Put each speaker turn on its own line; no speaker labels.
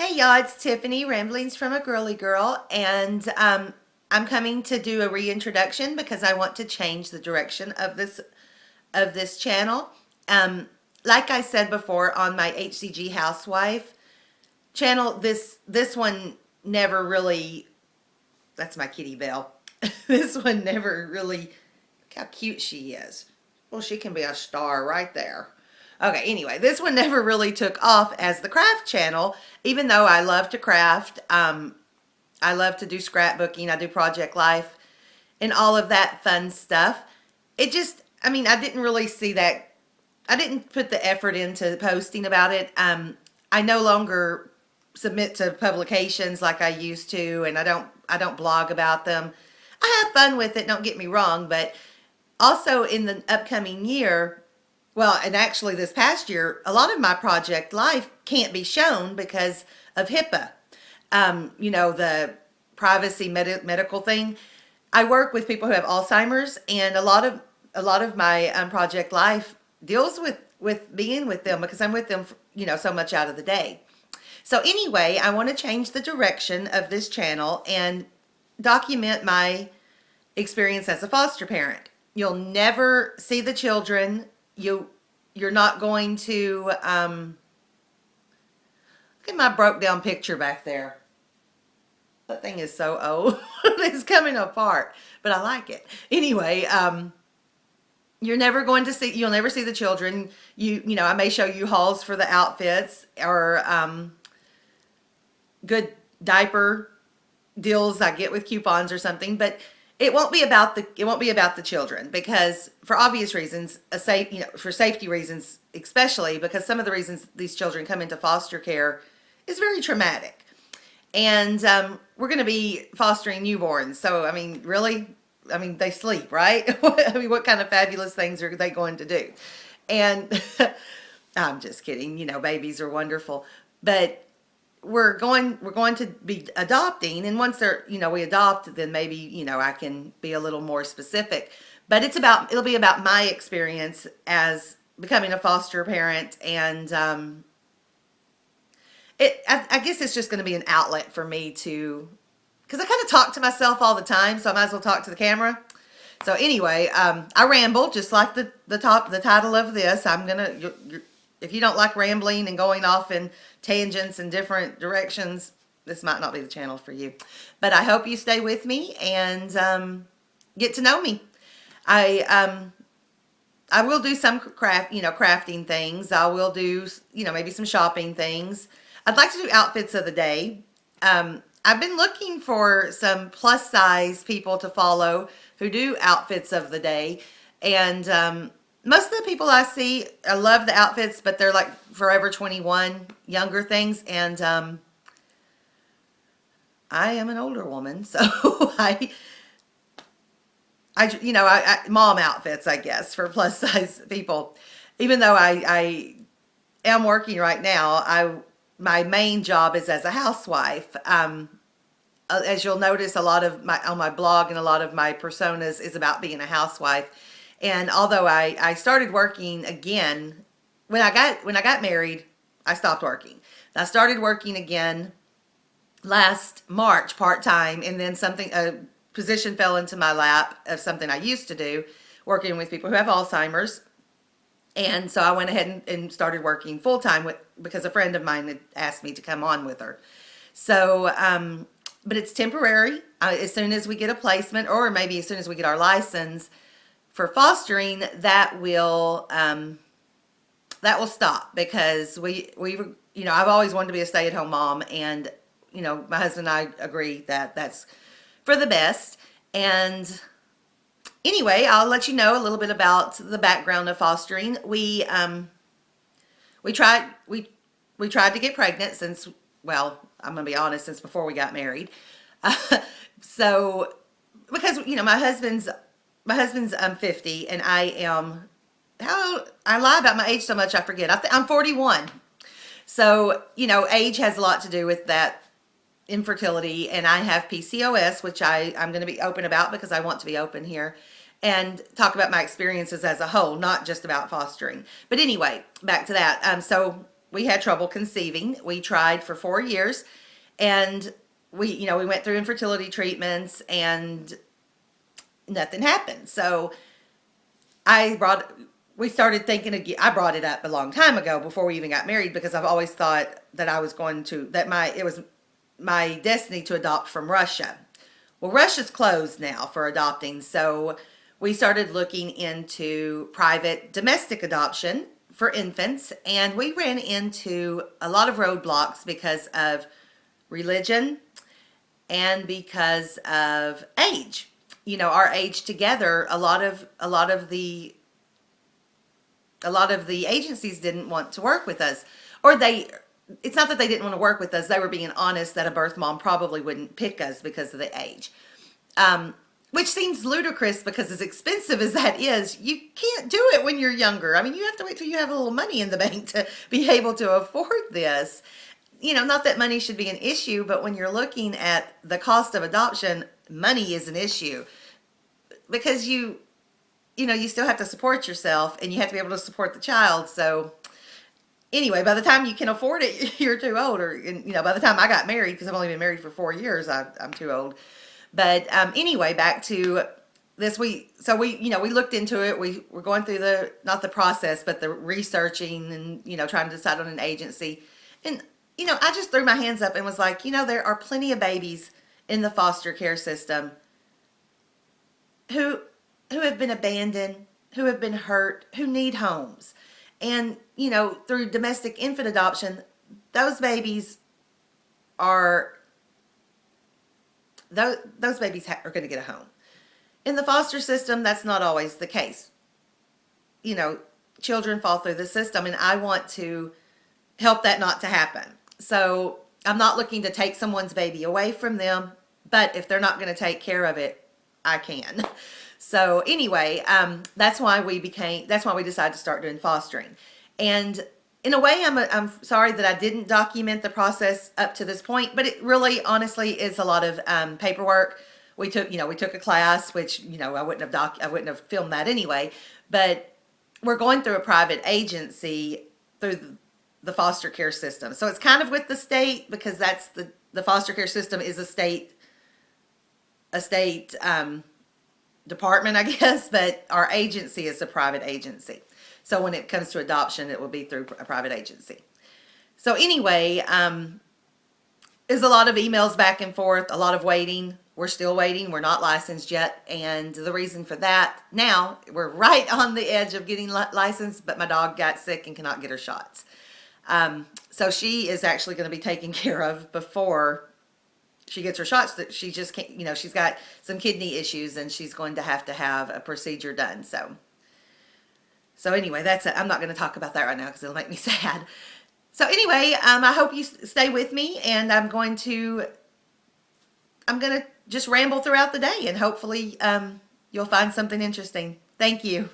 Hey y'all, it's Tiffany, Ramblings from a Girly Girl, and I'm coming to do a reintroduction because I want to change the direction of this channel. Like I said before on my HCG Housewife channel, this one never really. That's my kitty Belle. This one never really. Look how cute she is. Well, she can be a star right there. Okay, anyway, this one never really took off as the craft channel, even though I love to craft. I love to do scrapbooking. I do project life and all of that fun stuff. It just, I didn't really see that. I didn't put the effort into posting about it. I no longer submit to publications like I used to, and I don't blog about them. I have fun with it, don't get me wrong, but also in the upcoming year, well, and actually this past year, a lot of my project life can't be shown because of HIPAA. The privacy medical thing. I work with people who have Alzheimer's, and a lot of my project life deals with being with them because I'm with them, so much out of the day. So anyway, I want to change the direction of this channel and document my experience as a foster parent. You'll never see the children. You're not going to look at my broke down picture back there. That thing is so old. It's coming apart, but I like it. Anyway, you'll never see the children. I may show you hauls for the outfits or good diaper deals I get with coupons or something, but it won't be about the children because for obvious reasons, for safety reasons, especially because some of the reasons these children come into foster care is very traumatic. And we're going to be fostering newborns. So, really, they sleep, right? What kind of fabulous things are they going to do? And I'm just kidding. Babies are wonderful, but we're going to be adopting, and once we adopt, then maybe I can be a little more specific. But it'll be about my experience as becoming a foster parent, and I guess it's just going to be an outlet for me because I kind of talk to myself all the time, so I might as well talk to the camera. So anyway, I ramble just like the title of this. If you don't like rambling and going off in tangents in different directions, this might not be the channel for you. But I hope you stay with me and get to know me. I will do some crafting things. I will do, maybe some shopping things. I'd like to do outfits of the day. I've been looking for some plus size people to follow who do outfits of the day. And most of the people I see, I love the outfits, but they're like Forever 21, younger things. And I am an older woman, so mom outfits, I guess, for plus size people. Even though I am working right now, my main job is as a housewife. As you'll notice, on my blog and a lot of my personas is about being a housewife. And although I started working again when I got married, I stopped working. I started working again last March part-time, and then a position fell into my lap of something I used to do, working with people who have Alzheimer's. And so I went ahead and started working full-time because a friend of mine had asked me to come on with her. So, but it's temporary. As soon as we get a placement, or maybe as soon as we get our license for fostering, that will stop because I've always wanted to be a stay-at-home mom, and my husband and I agree that that's for the best. And anyway, I'll let you know a little bit about the background of fostering. We tried to get pregnant since, well, I'm going to be honest, since before we got married. So because my husband's 50 and I am, I lie about my age so much I forget. I'm 41. So, age has a lot to do with that infertility, and I have PCOS, which I'm going to be open about because I want to be open here and talk about my experiences as a whole, not just about fostering. But anyway, back to that. So we had trouble conceiving. We tried for 4 years, and we went through infertility treatments, and nothing happened. So I brought we started thinking again. I brought it up a long time ago before we even got married, because I've always thought that I was going to that my it was my destiny to adopt from Russia. Well, Russia's closed now for adopting, so we started looking into private domestic adoption for infants, and we ran into a lot of roadblocks because of religion and because of age. Our age together, a lot of the agencies didn't want to work with us, or it's not that they didn't want to work with us. They were being honest that a birth mom probably wouldn't pick us because of the age. Which seems ludicrous, because as expensive as that is, you can't do it when you're younger. I mean, you have to wait till you have a little money in the bank to be able to afford this. Not that money should be an issue, but when you're looking at the cost of adoption, money is an issue, because you still have to support yourself, and you have to be able to support the child. So anyway, by the time you can afford it, you're too old. Or, by the time I got married, because I've only been married for 4 years, I'm too old. But anyway, back to this. We looked into it. We were going through not the process, but the researching, and, trying to decide on an agency. And, I just threw my hands up and was like, there are plenty of babies in the foster care system who have been abandoned, who have been hurt, who need homes. And, through domestic infant adoption, those babies are those babies are going to get a home. In the foster system, that's not always the case. Children fall through the system, and I want to help that not to happen. So I'm not looking to take someone's baby away from them, but if they're not going to take care of it, I can. So anyway, that's why we decided to start doing fostering. And in a way, I'm sorry that I didn't document the process up to this point, but it really, honestly, is a lot of paperwork. We took a class, which, I wouldn't have filmed that anyway, but we're going through a private agency through the foster care system. So it's kind of with the state, because that's the foster care system is a state department, I guess, but our agency is a private agency. So when it comes to adoption, it will be through a private agency. So anyway, there's a lot of emails back and forth, a lot of waiting. We're still waiting. We're not licensed yet. And the reason for that, now we're right on the edge of getting licensed, but my dog got sick and cannot get her shots. So she is actually going to be taken care of before she gets her shots. That she just can't, she's got some kidney issues, and she's going to have a procedure done. So anyway, that's it. I'm not going to talk about that right now because it'll make me sad. So anyway, I hope you stay with me, and I'm going to just ramble throughout the day, and hopefully you'll find something interesting. Thank you.